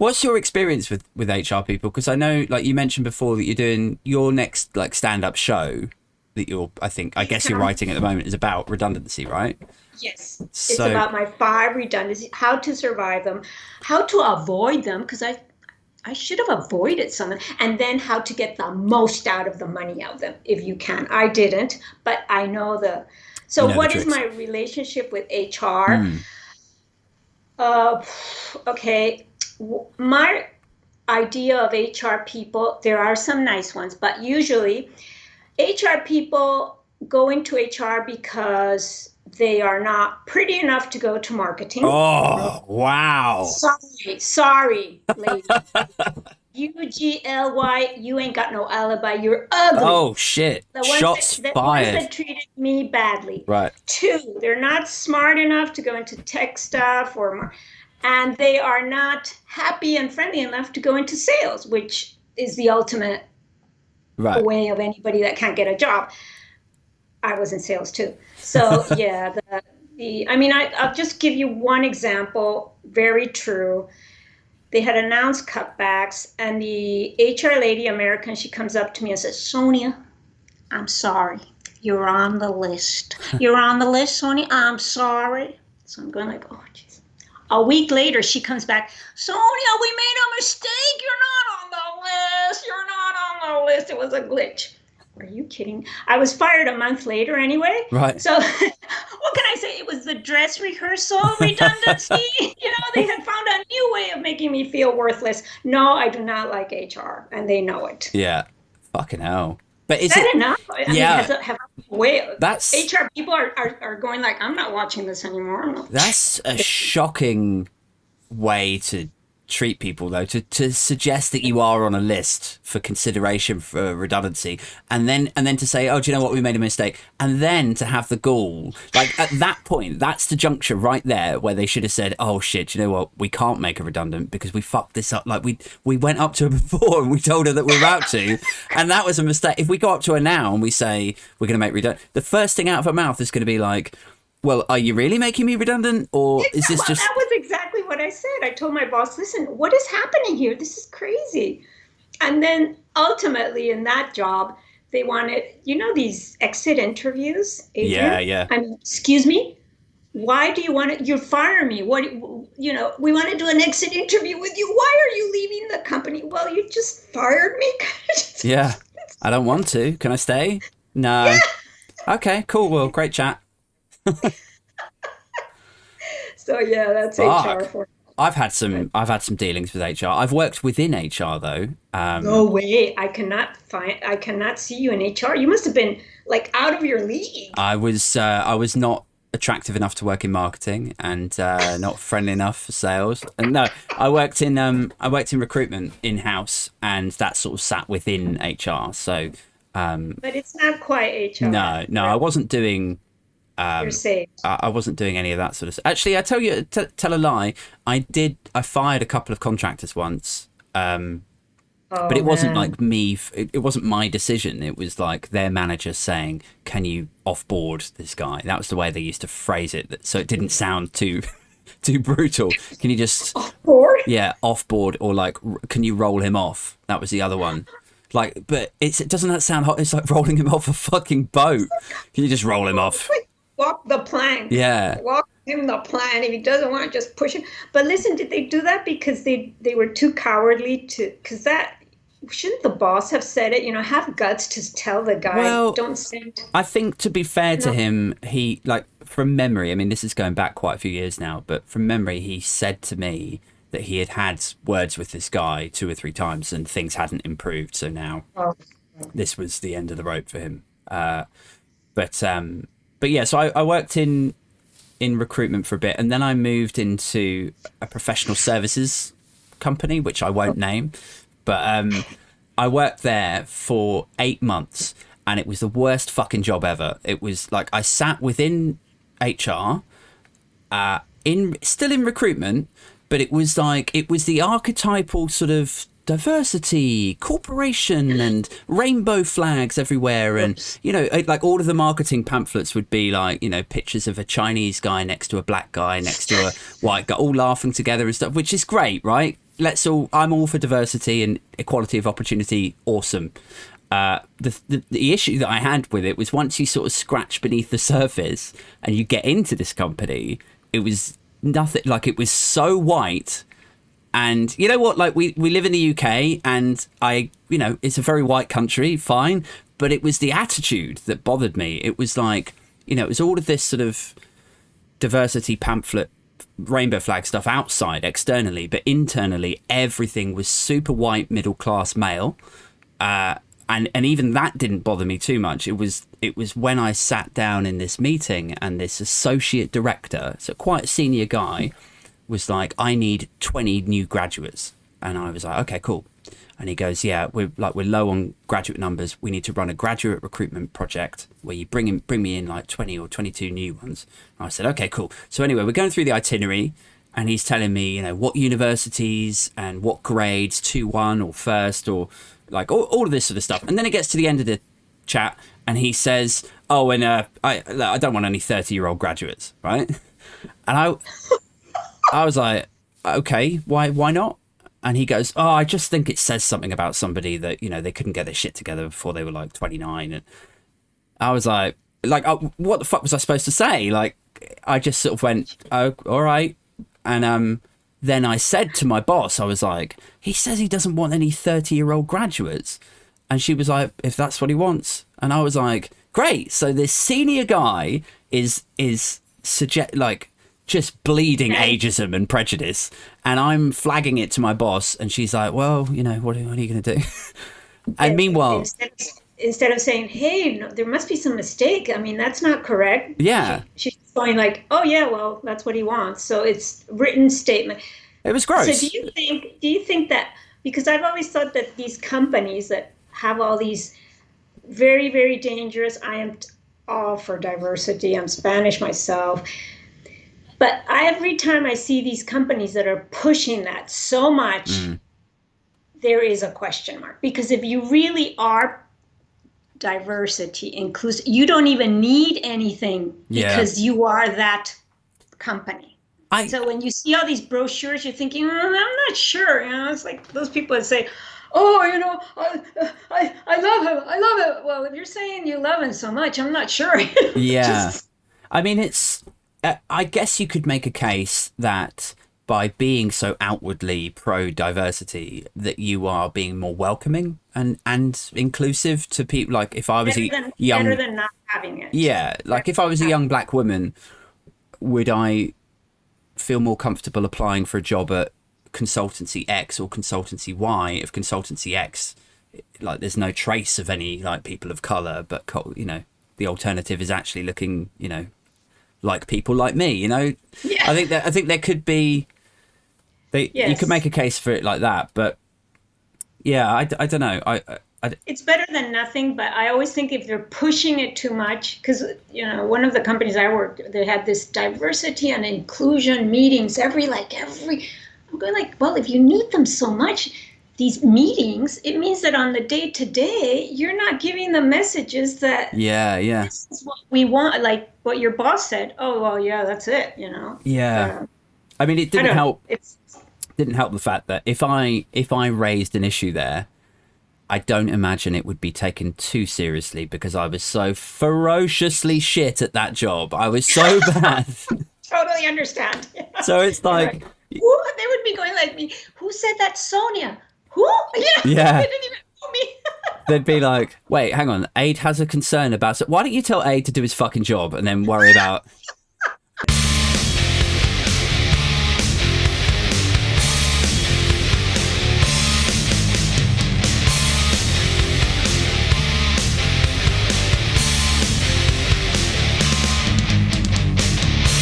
What's your experience with HR people? Because I know, like you mentioned before, that you're doing your next like stand-up show that I guess you're writing at the moment is about redundancy, right? Yes, it's So, about my 5 redundancies, how to survive them, how to avoid them, because I should have avoided some, and then how to get the most out of the money out of them if you can. I didn't, but I know the. you So, know the what is tricks. my relationship with HR? Mm. Uh, okay, my idea of HR people, there are some nice ones, but usually HR people go into HR because they are not pretty enough to go to marketing. Oh, wow. Sorry, lady. UGLY, you ain't got no alibi. You're ugly. Oh shit. The ones Shots the ones fired. that treated me badly. Right. Two, they're not smart enough to go into tech stuff and they are not happy and friendly enough to go into sales, which is the ultimate Right. way of anybody that can't get a job. I was in sales too. So yeah, I'll just give you one example, very true. They had announced cutbacks, and the HR lady, American, she comes up to me and says, Sonia, I'm sorry. You're on the list. You're on the list, Sonia. I'm sorry. So I'm going like, oh, jeez. A week later, she comes back, Sonia, we made a mistake. You're not on the list. You're not on the list. It was a glitch. Are you kidding? I was fired a month later anyway. Right. So what can I say? It was the dress rehearsal redundancy. They had found a new way of making me feel worthless. No, I do not like HR, and they know it. Yeah. Fucking hell. But Is is it? that enough? I mean, Yeah. have a way. That's HR people are going like, I'm not watching this anymore. that's a shocking way to treat people, though, to suggest that you are on a list for consideration for redundancy, and then to say, oh, do you know what, we made a mistake, and then to have the gall, like at that point, that's the juncture right there where they should have said, oh shit, do you know what, we can't make her redundant because we fucked this up, like we went up to her before and we told her that we were about to, and that was a mistake. If we go up to her now and we say we're going to make redundant, the first thing out of her mouth is going to be like, well, are you really making me redundant, or is this just... That was exactly what I said. I told my boss, listen, what is happening here? This is crazy. And then ultimately in that job, they wanted, these exit interviews, Adrian? Yeah. I mean, excuse me? Why do you want to, you fire me? We want to do an exit interview with you. Why are you leaving the company? Well, you just fired me. Yeah. I don't want to. Can I stay? No. Yeah. Okay, cool. Well, great chat. So yeah, that's HR for. I've had some dealings with HR. I've worked within HR though. No way! I cannot see you in HR. You must have been like out of your league. I was not attractive enough to work in marketing, and not friendly enough for sales. And no, I worked in recruitment in house, and that sort of sat within HR. So, but it's not quite HR. No, right? I wasn't doing. You're safe. I wasn't doing any of that sort of stuff. Actually, I tell a lie. I fired a couple of contractors once, but it wasn't like me. It wasn't my decision. It was like their manager saying, "Can you offboard this guy?" That was the way they used to phrase it, so it didn't sound too brutal. Can you just offboard? Yeah, offboard, or like, can you roll him off? That was the other one. Like, but doesn't that sound hot? It's like rolling him off a fucking boat. Can you just roll him off? Walk the plank. Yeah. Walk him the plank. If he doesn't want to, just push him. But listen, did they do that because they were too cowardly to? Because that shouldn't the boss have said it? Have guts to tell the guy. Well, don't send. I think to be fair to him, he, like, from memory. I mean, this is going back quite a few years now, but from memory, he said to me that he had words with this guy 2 or 3 times and things hadn't improved. So now this was the end of the rope for him. But yeah, so I worked in recruitment for a bit, and then I moved into a professional services company, which I won't name, but I worked there for 8 months, and it was the worst fucking job ever. It was like I sat within HR, still in recruitment, but it was the archetypal sort of diversity, corporation, and rainbow flags everywhere, and like all of the marketing pamphlets would be like, pictures of a Chinese guy next to a black guy next to a white guy, all laughing together and stuff, which is great, right? I'm all for diversity and equality of opportunity. Awesome. The issue that I had with it was once you sort of scratch beneath the surface and you get into this company, it was nothing. Like, it was so white. And you know what? Like, we live in the UK, and it's a very white country, fine. But it was the attitude that bothered me. It was like, it was all of this sort of diversity pamphlet, rainbow flag stuff outside, externally, but internally, everything was super white, middle class male. And even that didn't bother me too much. It was when I sat down in this meeting and this associate director, so quite a senior guy, was like, I need 20 new graduates. And I was like, okay, cool. And he goes, yeah, we're low on graduate numbers. We need to run a graduate recruitment project where you bring me in like 20 or 22 new ones. And I said, okay, cool. So anyway, we're going through the itinerary, and he's telling me, what universities and what grades, 2-1 or first, or like all of this sort of stuff. And then it gets to the end of the chat, and he says, oh, and I don't want any 30-year-old graduates, right? And I was like, okay, why not? And he goes, oh, I just think it says something about somebody that, they couldn't get their shit together before they were like 29. And I was like, what the fuck was I supposed to say? Like, I just sort of went, oh, all right. And then I said to my boss, I was like, he says he doesn't want any 30-year-old graduates. And she was like, if that's what he wants. And I was like, great. So this senior guy is just bleeding ageism and prejudice, and I'm flagging it to my boss, and she's like, well, what are you going to do? And meanwhile, instead of saying, hey, no, there must be some mistake, I mean, that's not correct, she's going like, oh yeah, well, that's what he wants. So it's written statement. It was gross. So do you think that, because I've always thought that these companies that have all these very, very dangerous, I am all for diversity, I'm Spanish myself, but every time I see these companies that are pushing that so much, there is a question mark. Because if you really are diversity, inclusive, you don't even need anything because you are that company. So when you see all these brochures, you're thinking, I'm not sure. It's like those people that say, oh, I love him. I love it. Well, if you're saying you love him so much, I'm not sure. Yeah. I mean, I guess you could make a case that by being so outwardly pro-diversity, that you are being more welcoming and inclusive to people. Like, if I was better than not having it. Yeah, like if I was a young black woman, would I feel more comfortable applying for a job at consultancy X or consultancy Y if consultancy X, like, there's no trace of any like people of color, but the alternative is actually looking, like people like me, Yeah. I think there could be, you could make a case for it like that, but yeah, I don't know. It's better than nothing, but I always think if they're pushing it too much, because one of the companies I worked, they had this diversity and inclusion meetings every. I'm going like, well, if you need them so much, these meetings, it means that on the day-to-day, you're not giving the messages that this is what we want, like what your boss said. Oh, well, yeah, that's it, Yeah. I mean, it didn't help. Didn't help the fact that if I raised an issue there, I don't imagine it would be taken too seriously because I was so ferociously shit at that job. I was so bad. Totally understand. So it's like... Right. They would be going like me, who said that, Sonia? Who? Yeah. They didn't even know me. They'd be like, wait, hang on. Aid has a concern about... So why don't you tell Aid to do his fucking job and then worry about